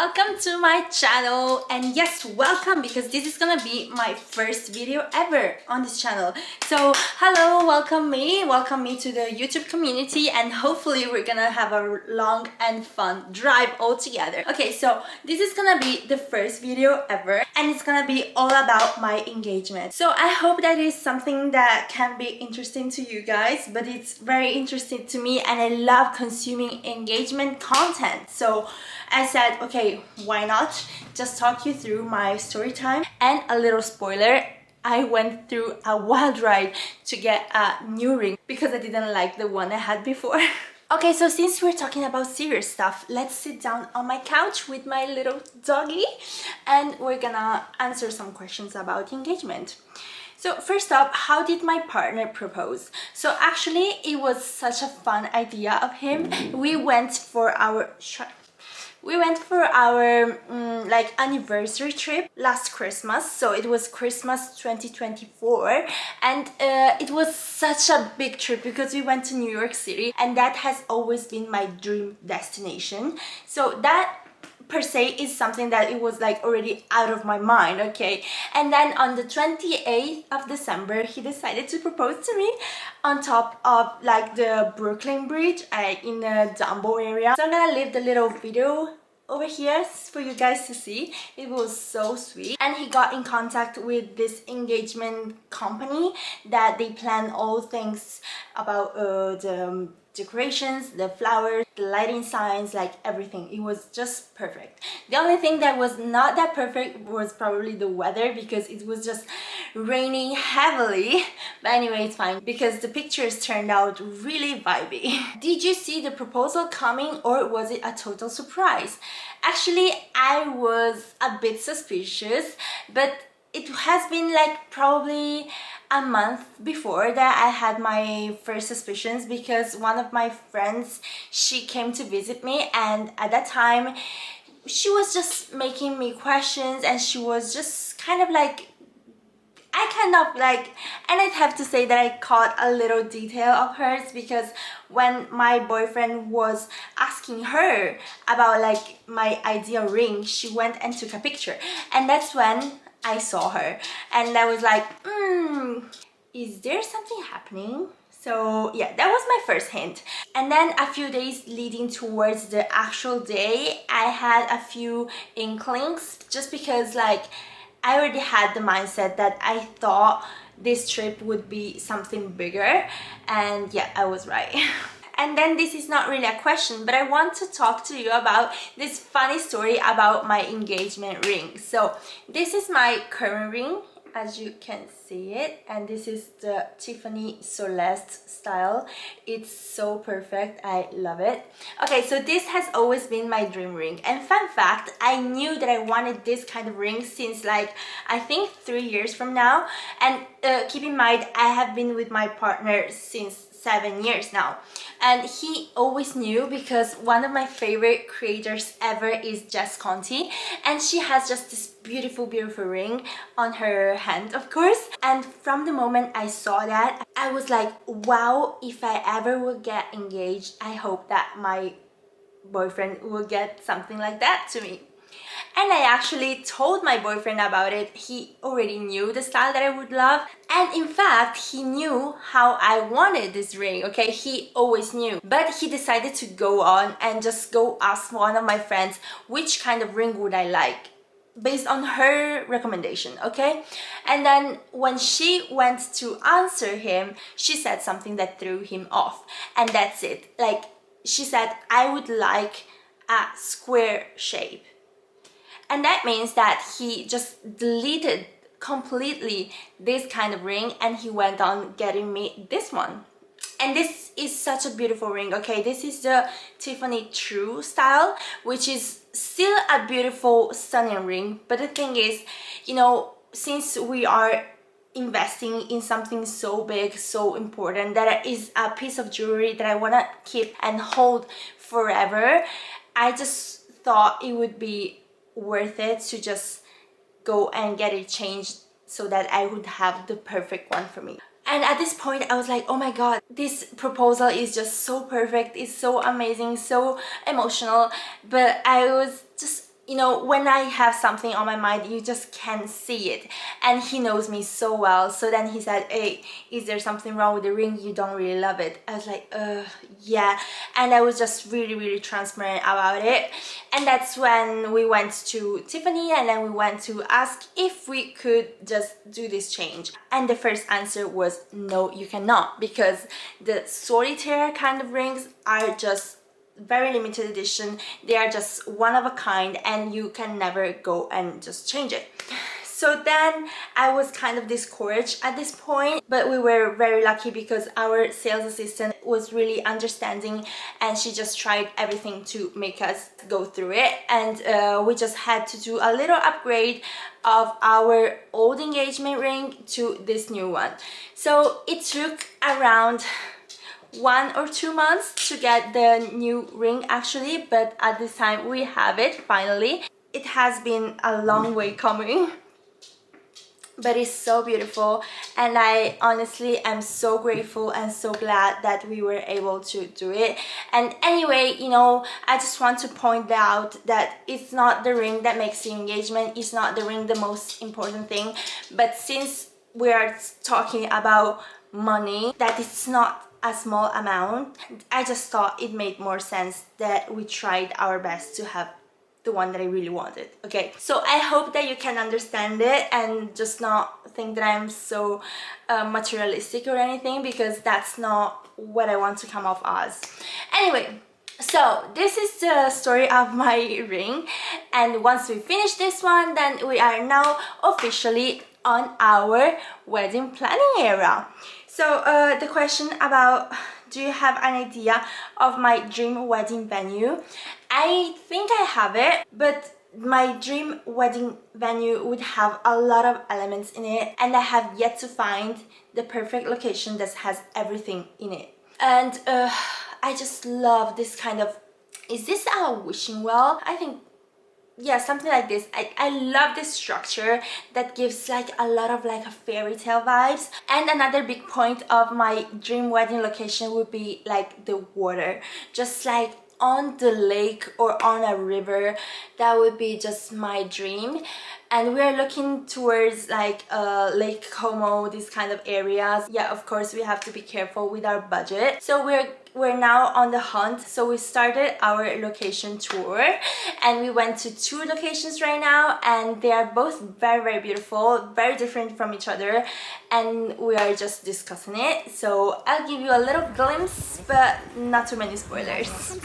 welcome to my channel. And yes, welcome, because this is gonna be my first video ever on this channel. So hello, welcome me to the YouTube community, and hopefully we're gonna have a long and fun drive all together. Okay, so this is gonna be the first video ever, and it's gonna be all about my engagement. So I hope that is something that can be interesting to you guys, but it's very interesting to me, and I love consuming engagement content. So I said, okay, why not just talk you through my story time. And a little spoiler, I went through a wild ride to get a new ring because I didn't like the one I had before. Okay, so since we're talking about serious stuff, let's sit down on my couch with my little doggy and we're gonna answer some questions about engagement. So first up, how did my partner propose? So actually, it was such a fun idea of him. We went for our like anniversary trip last Christmas. So it was Christmas 2024, and it was such a big trip because we went to New York City, and that has always been my dream destination. So that per se is something that it was like already out of my mind, okay? And then on the 28th of December, he decided to propose to me on top of like the Brooklyn Bridge in the Dumbo area. So I'm gonna leave the little video over here for you guys to see. It was so sweet. And he got in contact with this engagement company that they plan all things about the decorations, the flowers, the lighting signs, like everything. It was just perfect. The only thing that was not that perfect was probably the weather, because it was just raining heavily. But anyway, it's fine because the pictures turned out really vibey. Did you see the proposal coming, or was it a total surprise? Actually, I was a bit suspicious, but it has been like probably a month before that I had my first suspicions, because one of my friends, she came to visit me, and at that time she was just making me questions, and she was just kind of like, and I'd have to say that I caught a little detail of hers, because when my boyfriend was asking her about like my ideal ring, she went and took a picture, and that's when I saw her, and I was like, is there something happening? So yeah, that was my first hint. And then a few days leading towards the actual day, I had a few inklings, just because like I already had the mindset that I thought this trip would be something bigger, and yeah, I was right. And then this is not really a question, but I want to talk to you about this funny story about my engagement ring. So this is my current ring, as you can see it, and this is the Tiffany Celeste style. It's so perfect, I love it. Okay, so this has always been my dream ring, and fun fact, I knew that I wanted this kind of ring since like I think 3 years from now. And keep in mind, I have been with my partner since 7 years now, and he always knew, because one of my favorite creators ever is Jess Conti, and she has just this beautiful ring on her hand, of course. And from the moment I saw that, I was like, wow, if I ever will get engaged, I hope that my boyfriend will get something like that to me. And I actually told my boyfriend about it. He already knew the style that I would love, and in fact he knew how I wanted this ring, okay? He always knew, but he decided to go on and just go ask one of my friends which kind of ring would I like, based on her recommendation, okay? And then when she went to answer him, she said something that threw him off, and that's it. Like, she said, I would like a square shape. And that means that he just deleted completely this kind of ring, and he went on getting me this one. And this is such a beautiful ring, okay? This is the Tiffany True style, which is still a beautiful, stunning ring. But the thing is, you know, since we are investing in something so big, so important, that is a piece of jewelry that I want to keep and hold forever, I just thought it would be worth it to just go and get it changed so that I would have the perfect one for me. And at this point I was like, oh my god, this proposal is just so perfect, it's so amazing, so emotional. But I was just you know, when I have something on my mind, you just can't see it. And he knows me so well. So then he said, hey, is there something wrong with the ring? You don't really love it. I was like, yeah. And I was just really transparent about it. And that's when we went to Tiffany, and then we went to ask if we could just do this change. And the first answer was no, you cannot, because the solitaire kind of rings are just very limited edition. They are just one of a kind, and you can never go and just change it. So then I was kind of discouraged at this point, but we were very lucky because our sales assistant was really understanding, and she just tried everything to make us go through it. And we just had to do a little upgrade of our old engagement ring to this new one. So it took around 1 or 2 months to get the new ring actually, but at this time we have it finally. It has been a long way coming, but it's so beautiful, and I honestly am so grateful and so glad that we were able to do it. And anyway, you know, I just want to point out that it's not the ring that makes the engagement, it's not the ring the most important thing, but since we are talking about money, that it's not a small amount, I just thought it made more sense that we tried our best to have the one that I really wanted. Okay, so I hope that you can understand it and just not think that I'm so materialistic or anything, because that's not what I want to come off as. Anyway, so this is the story of my ring, and once we finish this one, then we are now officially on our wedding planning era. So the question about, do you have an idea of my dream wedding venue? I think I have it, but my dream wedding venue would have a lot of elements in it, and I have yet to find the perfect location that has everything in it. And I just love this kind of, is this a wishing well? I think, yeah, something like this. I love this structure that gives like a lot of like a fairy tale vibes. And another big point of my dream wedding location would be like the water, just like on the lake or on a river. That would be just my dream. And we are looking towards like Lake Como, these kind of areas. Yeah, of course we have to be careful with our budget, so we're now on the hunt. So we started our location tour, and we went to 2 locations right now, and they are both very beautiful, very different from each other, and we are just discussing it. So I'll give you a little glimpse, but not too many spoilers.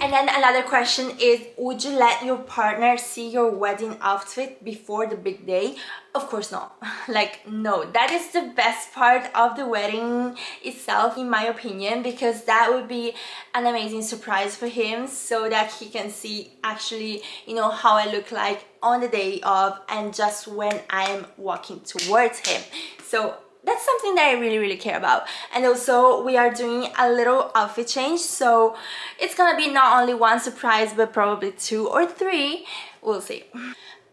And then another question is, would you let your partner see your wedding outfit before the big day? Of course not. Like, no, that is the best part of the wedding itself, in my opinion, because that would be an amazing surprise for him, so that he can see actually, you know, how I look like on the day of and just when I am walking towards him. So that's something that I really care about. And also we are doing a little outfit change, so it's gonna be not only 1 surprise but probably 2 or 3. We'll see.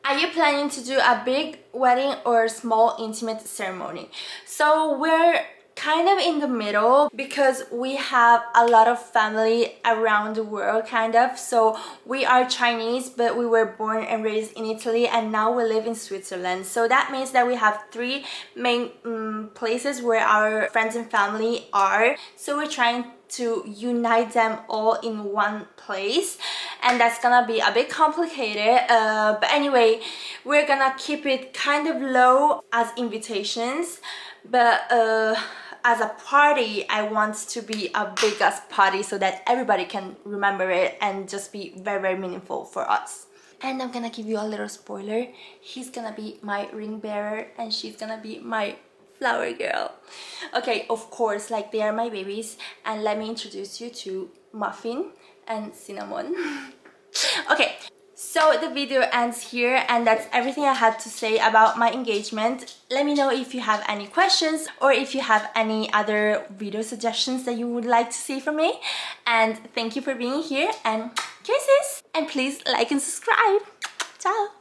Are you planning to do a big wedding or a small intimate ceremony? So we're kind of in the middle, because we have a lot of family around the world, kind of. So we are Chinese, but we were born and raised in Italy, and now we live in Switzerland. So that means that we have 3 main places where our friends and family are. So we're trying to unite them all in one place, and that's gonna be a bit complicated, but anyway, we're gonna keep it kind of low as invitations, but as a party, I want to be a big ass party so that everybody can remember it and just be very meaningful for us. And I'm gonna give you a little spoiler. He's gonna be my ring bearer, and she's gonna be my flower girl. Okay, of course, like, they are my babies. And let me introduce you to Muffin and Cinnamon. Okay, so the video ends here, and that's everything I had to say about my engagement. Let me know if you have any questions, or if you have any other video suggestions that you would like to see from me. And thank you for being here, and kisses, and please like and subscribe. Ciao.